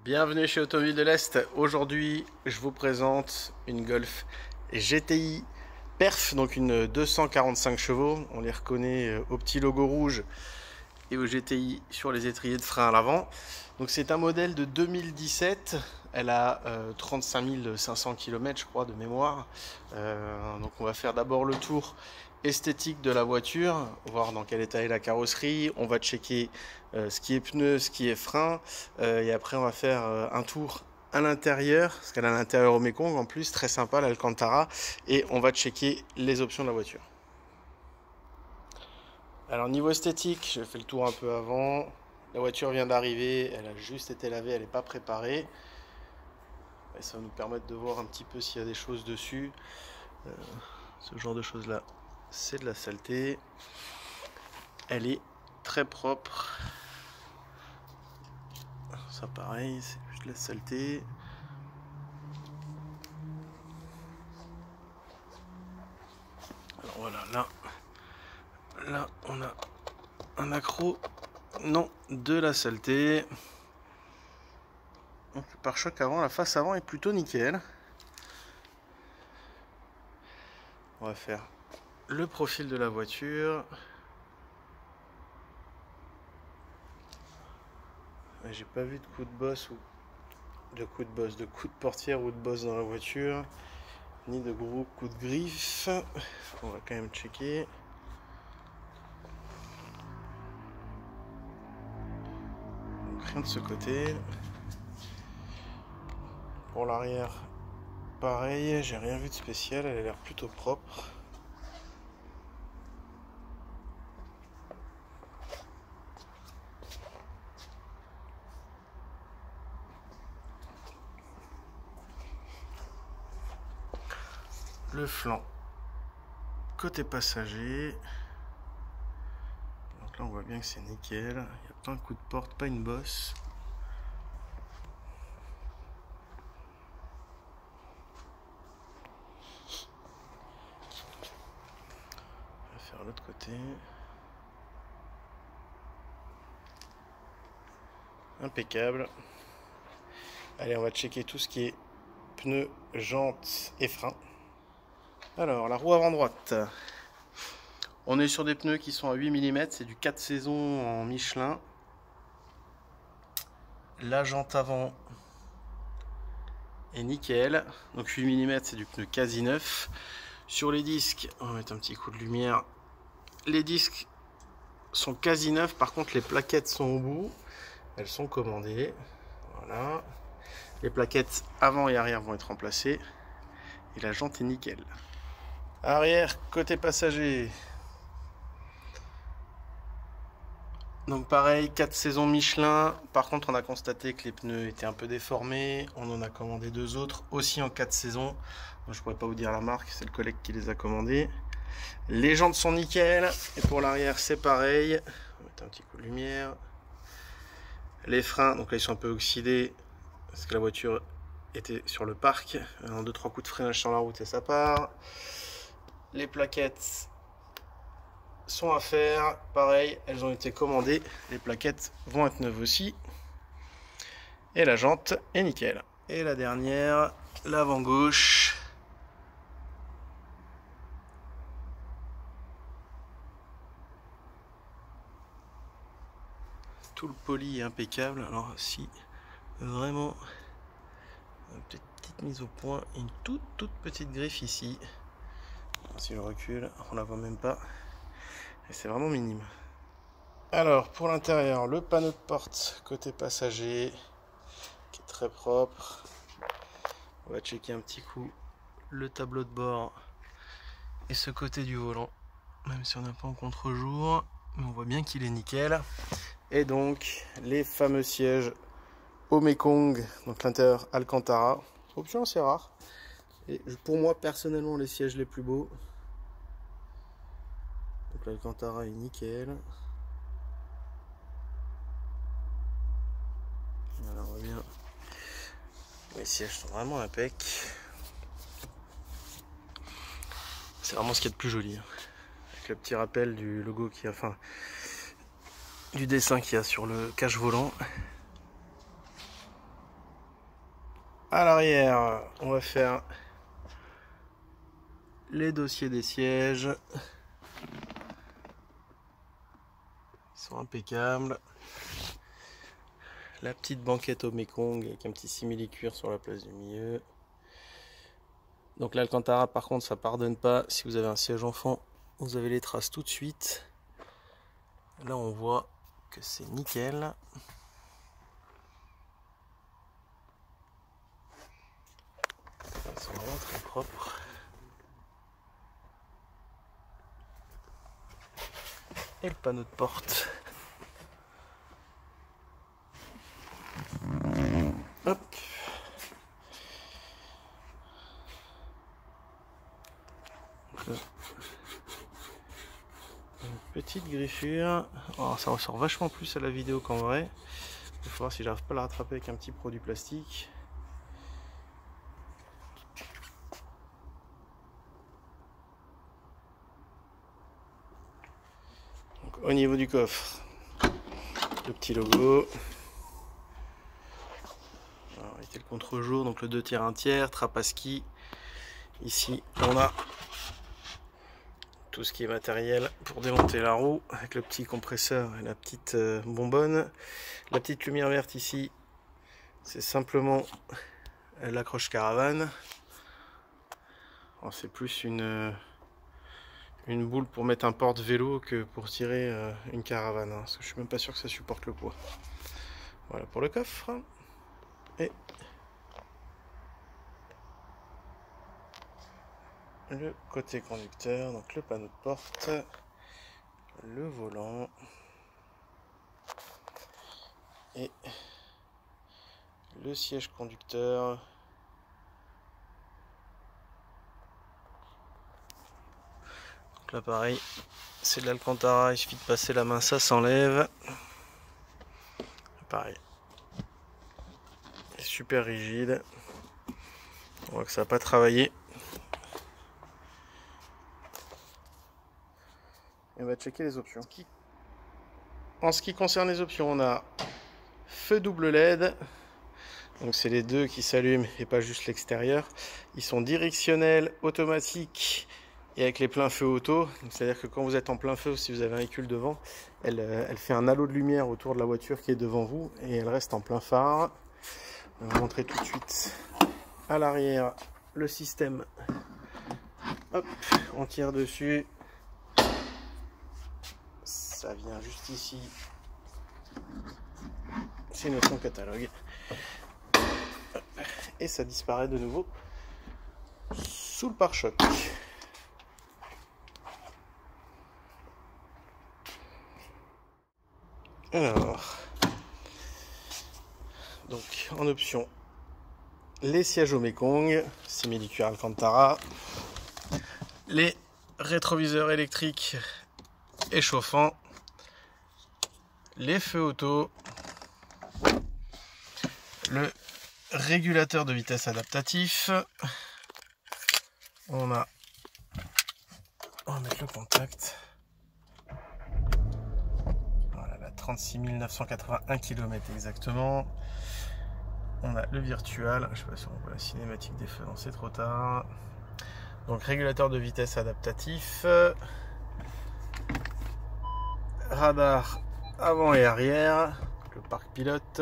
Bienvenue chez Automobile de l'Est. Aujourd'hui, je vous présente une Golf GTI Perf, donc une 245 chevaux. On les reconnaît au petit logo rouge et au GTI sur les étriers de frein à l'avant. Donc c'est un modèle de 2017. Elle a 35 500 km, je crois, de mémoire. Donc on va faire d'abord le tour esthétique de la voiture, voir dans quel état est la carrosserie. On va checker ce qui est pneus, ce qui est frein, et après on va faire un tour à l'intérieur, parce qu'elle a l'intérieur au Mekong en plus, très sympa l'Alcantara, et on va checker les options de la voiture. Alors niveau esthétique, j'ai fait le tour un peu avant. La voiture vient d'arriver, elle a juste été lavée, elle n'est pas préparée. Et ça va nous permettre de voir un petit peu s'il y a des choses dessus. Ce genre de choses là, c'est de la saleté. Elle est très propre. Ça pareil, c'est juste de la saleté. Alors voilà, là on a un accroc, non, de la saleté. Donc le pare-choc avant, la face avant est plutôt nickel. On va faire le profil de la voiture. J'ai pas vu de coup de bosse ou de coup de portière ou de bosse dans la voiture, ni de gros coups de griffe. On va quand même checker. Donc rien de ce côté. Pour l'arrière, pareil, j'ai rien vu de spécial, elle a l'air plutôt propre. Le flanc côté passager, donc là on voit bien que c'est nickel, il n'y a pas un coup de porte, pas une bosse. On va faire l'autre côté. Impeccable. Allez, on va checker tout ce qui est pneus, jantes et freins. Alors, la roue avant droite. On est sur des pneus qui sont à 8 mm, c'est du 4 saisons en Michelin. La jante avant est nickel, donc 8 mm c'est du pneu quasi neuf. Sur les disques, on va mettre un petit coup de lumière. Les disques sont quasi neufs, par contre les plaquettes sont au bout. Elles sont commandées. Voilà. Les plaquettes avant et arrière vont être remplacées. Et la jante est nickel. Arrière, côté passager. Donc pareil, 4 saisons Michelin. Par contre, on a constaté que les pneus étaient un peu déformés. On en a commandé 2 autres, aussi en 4 saisons. Moi, je pourrais pas vous dire la marque, c'est le collègue qui les a commandés. Les jantes sont nickel. Et pour l'arrière, c'est pareil. On va mettre un petit coup de lumière. Les freins, donc là, ils sont un peu oxydés parce que la voiture était sur le parc. 2-3 coups de freinage sur la route et ça part. Les plaquettes sont à faire, pareil, elles ont été commandées, les plaquettes vont être neuves aussi, et la jante est nickel. Et la dernière, l'avant gauche, tout le poli est impeccable. Alors si vraiment une petite mise au point, une toute petite griffe ici, si je recule on la voit même pas. Et c'est vraiment minime. Alors pour l'intérieur, le panneau de porte côté passager qui est très propre. On va checker un petit coup le tableau de bord et ce côté du volant, même si on n'a pas en contre-jour, mais on voit bien qu'il est nickel. Et donc les fameux sièges au Mekong, donc l'intérieur Alcantara, option assez rare. Et pour moi personnellement les sièges les plus beaux. Donc l'Alcantara est nickel. Voilà, on voit bien. Les sièges sont vraiment impec. C'est vraiment ce qu'il y a de plus joli. Avec le petit rappel du logo qui a, enfin, du dessin qu'il y a sur le cache volant. À l'arrière, on va faire les dossiers des sièges. Ils sont impeccables. La petite banquette au Mekong avec un petit simili-cuir sur la place du milieu. Donc l'Alcantara par contre ça pardonne pas. Si vous avez un siège enfant, vous avez les traces tout de suite. Là on voit que c'est nickel. Ils sont vraiment très propres. Et le panneau de porte. Hop. Une petite griffure. Oh, ça ressort vachement plus à la vidéo qu'en vrai. Il faut voir si j'arrive pas à la rattraper avec un petit produit plastique. Donc, au niveau du coffre, le petit logo. Alors, le contre-jour, donc le 2 tiers 1 tiers, trappe à ski. Ici on a tout ce qui est matériel pour démonter la roue avec le petit compresseur et la petite bonbonne. La petite lumière verte ici, c'est simplement l'accroche caravane. C'est plus une boule pour mettre un porte-vélo que pour tirer une caravane, hein, parce que je suis même pas sûr que ça supporte le poids. Voilà pour le coffre. Et le côté conducteur, donc le panneau de porte, le volant et le siège conducteur. Donc là pareil, c'est de l'Alcantara, il suffit de passer la main, ça s'enlève. Pareil, c'est super rigide, on voit que ça n'a pas travaillé. Et on va checker les options. En ce qui concerne les options, on a feu double LED. Donc c'est les deux qui s'allument et pas juste l'extérieur. Ils sont directionnels, automatiques et avec les pleins feux auto. C'est-à-dire que quand vous êtes en plein feu, si vous avez un véhicule devant, elle fait un halo de lumière autour de la voiture qui est devant vous et elle reste en plein phare. On va vous montrer tout de suite à l'arrière le système. Hop, on tire dessus. Ça vient juste ici. C'est notre catalogue. Et ça disparaît de nouveau sous le pare-choc. Alors, donc en option, les sièges au Mekong, simili-cuir Alcantara, les rétroviseurs électriques et chauffants, les feux auto, le régulateur de vitesse adaptatif. On va mettre le contact. Voilà, la 36 981 km exactement. On a le virtual, je sais pas si on voit la cinématique des feux, non c'est trop tard. Donc régulateur de vitesse adaptatif, radar avant et arrière, le parc pilote.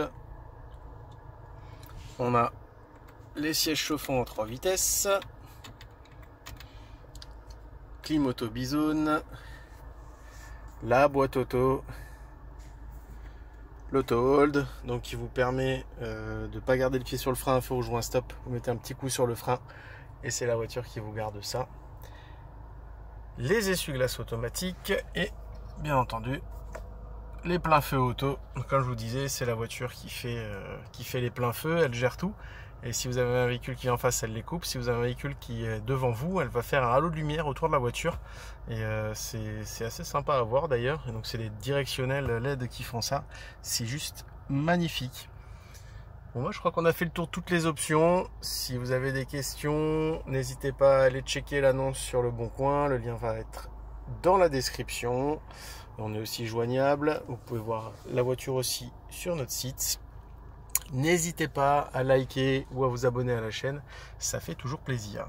On a les sièges chauffants en 3 vitesses, clim auto bizone, la boîte auto, l'auto hold, donc qui vous permet de ne pas garder le pied sur le frein à feu ou jouer un stop. Vous mettez un petit coup sur le frein et c'est la voiture qui vous garde ça. Les essuie-glaces automatiques et bien entendu les pleins feux auto. Comme je vous disais, c'est la voiture qui fait les pleins feux, elle gère tout. Et si vous avez un véhicule qui est en face, elle les coupe. Si vous avez un véhicule qui est devant vous, elle va faire un halo de lumière autour de la voiture. Et c'est assez sympa à voir d'ailleurs. Et donc c'est les directionnels LED qui font ça. C'est juste magnifique. Bon, moi je crois qu'on a fait le tour de toutes les options. Si vous avez des questions, n'hésitez pas à aller checker l'annonce sur Le Bon Coin. Le lien va être dans la description. On est aussi joignable. Vous pouvez voir la voiture aussi sur notre site. N'hésitez pas à liker ou à vous abonner à la chaîne, ça fait toujours plaisir.